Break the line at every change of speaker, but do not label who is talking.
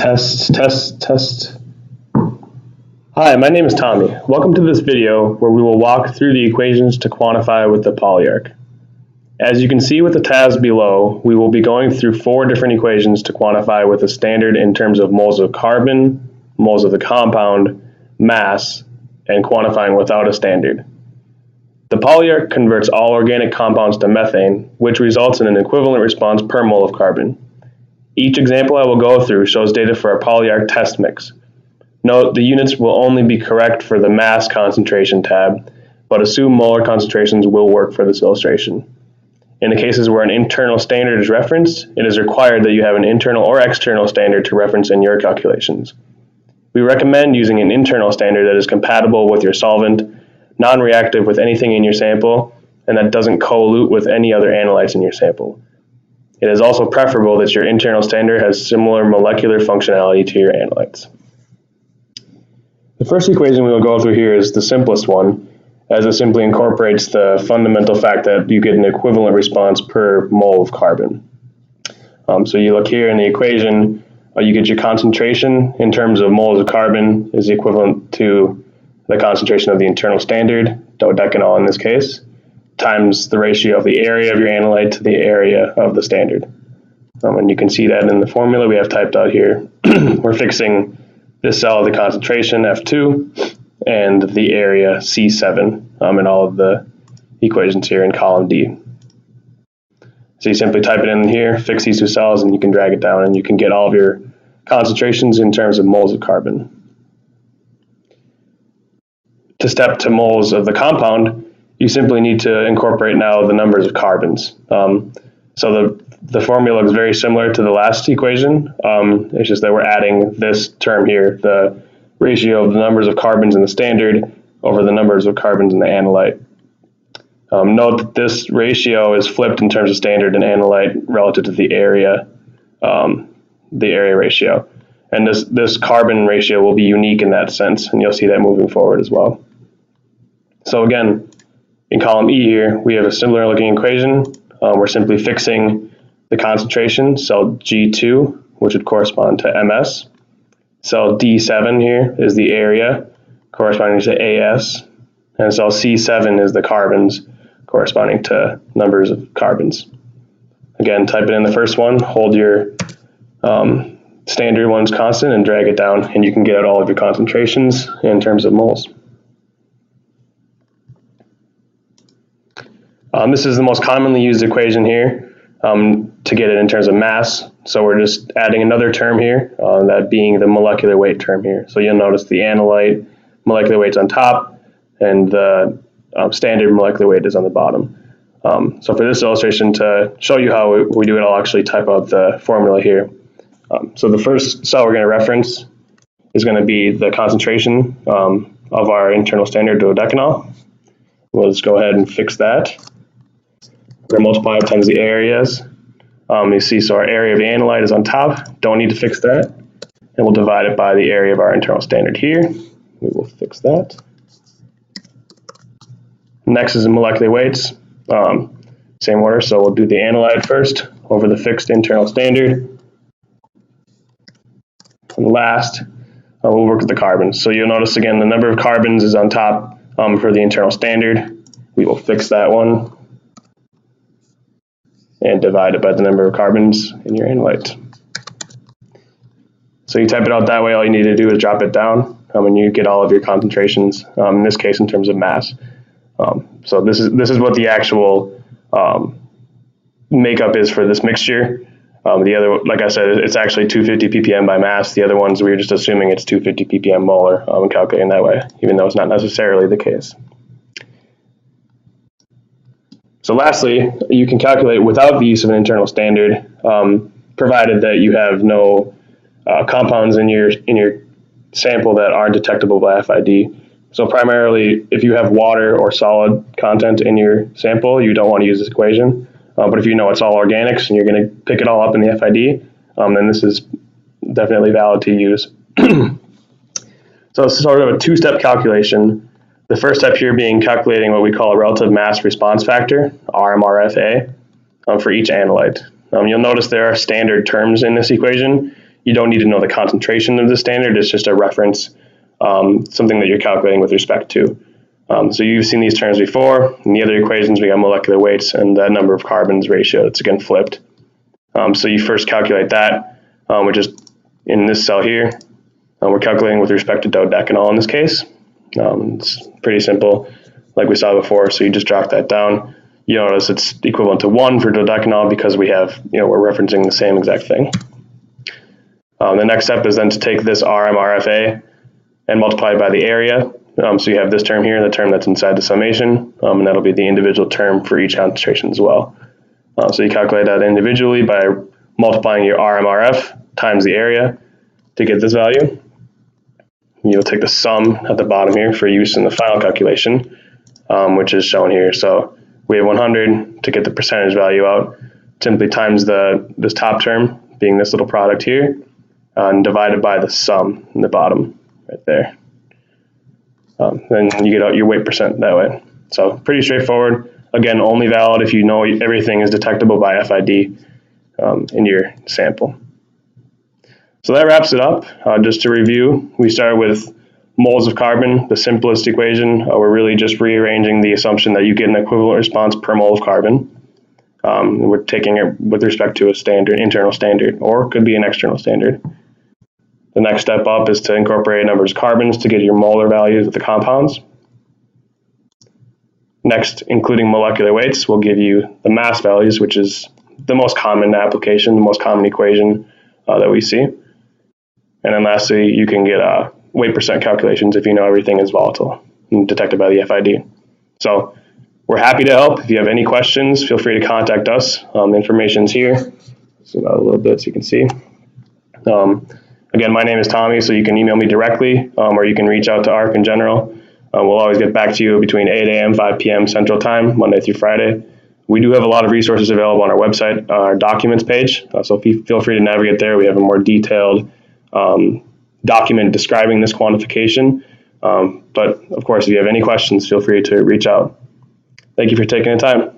Test. Hi, my name is Tommy. Welcome to this video where we will walk through the equations to quantify with the Polyarc. As you can see with the tabs below, we will be going through 4 different equations to quantify with a standard in terms of moles of carbon, moles of the compound, mass, and quantifying without a standard. The Polyarc converts all organic compounds to methane, which results in an equivalent response per mole of carbon. Each example I will go through shows data for a Polyarc test mix. Note the units will only be correct for the mass concentration tab, but assume molar concentrations will work for this illustration. In the cases where an internal standard is referenced, it is required that you have an internal or external standard to reference in your calculations. We recommend using an internal standard that is compatible with your solvent, non-reactive with anything in your sample, and that doesn't colute with any other analytes in your sample. It is also preferable that your internal standard has similar molecular functionality to your analytes. The first equation we will go through here is the simplest one, as it simply incorporates the fundamental fact that you get an equivalent response per mole of carbon. So you look here in the equation, you get your concentration in terms of moles of carbon is equivalent to the concentration of the internal standard, dodecanol in this case, times the ratio of the area of your analyte to the area of the standard. And you can see that in the formula we have typed out here. We're fixing this cell of the concentration, F2, and the area, C7, in all of the equations here in column D. So you simply type it in here, fix these 2 cells, and you can drag it down, and you can get all of your concentrations in terms of moles of carbon. To step to moles of the compound, you simply need to incorporate now the numbers of carbons. So the formula looks very similar to the last equation. It's just that we're adding this term here, the ratio of the numbers of carbons in the standard over the numbers of carbons in the analyte. Note that this ratio is flipped in terms of standard and analyte relative to the area ratio. And this carbon ratio will be unique in that sense, and you'll see that moving forward as well. So again, in column E here, we have a similar looking equation. We're simply fixing the concentration, cell G2, which would correspond to MS. Cell D7 here is the area, corresponding to AS. And cell C7 is the carbons, corresponding to numbers of carbons. Again, type it in the first one, hold your standard ones constant, and drag it down, and you can get out all of your concentrations in terms of moles. This is the most commonly used equation here to get it in terms of mass. So we're just adding another term here, that being the molecular weight term here. So you'll notice the analyte molecular weight's on top, and the standard molecular weight is on the bottom. So for this illustration, to show you how we do it, I'll actually type out the formula here. So the first cell we're going to reference is going to be the concentration of our internal standard dodecanol. We'll just go ahead and fix that. We're going to multiply it times the areas. You see, so our area of the analyte is on top. Don't need to fix that. And we'll divide it by the area of our internal standard here. We will fix that. Next is the molecular weights. Same order, so we'll do the analyte first over the fixed internal standard. And last, we'll work with the carbons. So you'll notice again the number of carbons is on top for the internal standard. We will fix that one and divide it by the number of carbons in your analyte. So you type it out that way, all you need to do is drop it down and you get all of your concentrations, in this case in terms of mass. So this is what the actual makeup is for this mixture. The other, like I said, it's actually 250 ppm by mass. The other ones, we were just assuming it's 250 ppm molar and calculating that way, even though it's not necessarily the case. So lastly, you can calculate without the use of an internal standard, provided that you have no compounds in your sample that aren't detectable by FID. So primarily, if you have water or solid content in your sample, you don't want to use this equation. But if you know it's all organics and you're going to pick it all up in the FID, then this is definitely valid to use. So it's sort of a 2-step calculation. The first step here being calculating what we call a relative mass response factor, RMRFA, for each analyte. You'll notice there are standard terms in this equation. You don't need to know the concentration of the standard. It's just a reference, something that you're calculating with respect to. So you've seen these terms before. In the other equations, we got molecular weights and the number of carbons ratio. It's again flipped. So you first calculate that, which is in this cell here. We're calculating with respect to dodecanol in this case. It's pretty simple, like we saw before. So you just drop that down. You notice it's equivalent to 1 for dodecanol because we have, we're referencing the same exact thing. The next step is then to take this RMRFA and multiply it by the area. So you have this term here, the term that's inside the summation, and that'll be the individual term for each concentration as well. So you calculate that individually by multiplying your RMRF times the area to get this value. You'll take the sum at the bottom here for use in the final calculation, which is shown here. So we have 100 to get the percentage value out, simply times this top term, being this little product here, and divided by the sum in the bottom right there. Then you get out your weight percent that way. So pretty straightforward. Again, only valid if you know everything is detectable by FID in your sample. So that wraps it up. Just to review, we started with moles of carbon, the simplest equation. We're really just rearranging the assumption that you get an equivalent response per mole of carbon. We're taking it with respect to a standard, internal standard, or it could be an external standard. The next step up is to incorporate numbers of carbons to get your molar values of the compounds. Next, including molecular weights, will give you the mass values, which is the most common application, the most common equation that we see. And then lastly, you can get weight percent calculations if you know everything is volatile and detected by the FID. So we're happy to help. If you have any questions, feel free to contact us. Information's here. Zoom out a little bit so you can see. Again, my name is Tommy, so you can email me directly or you can reach out to ARC in general. We'll always get back to you between 8 a.m. 5 p.m. Central Time, Monday through Friday. We do have a lot of resources available on our website, our documents page, so feel free to navigate there. We have a more detailed document describing this quantification. But of course, if you have any questions, feel free to reach out. Thank you for taking the time.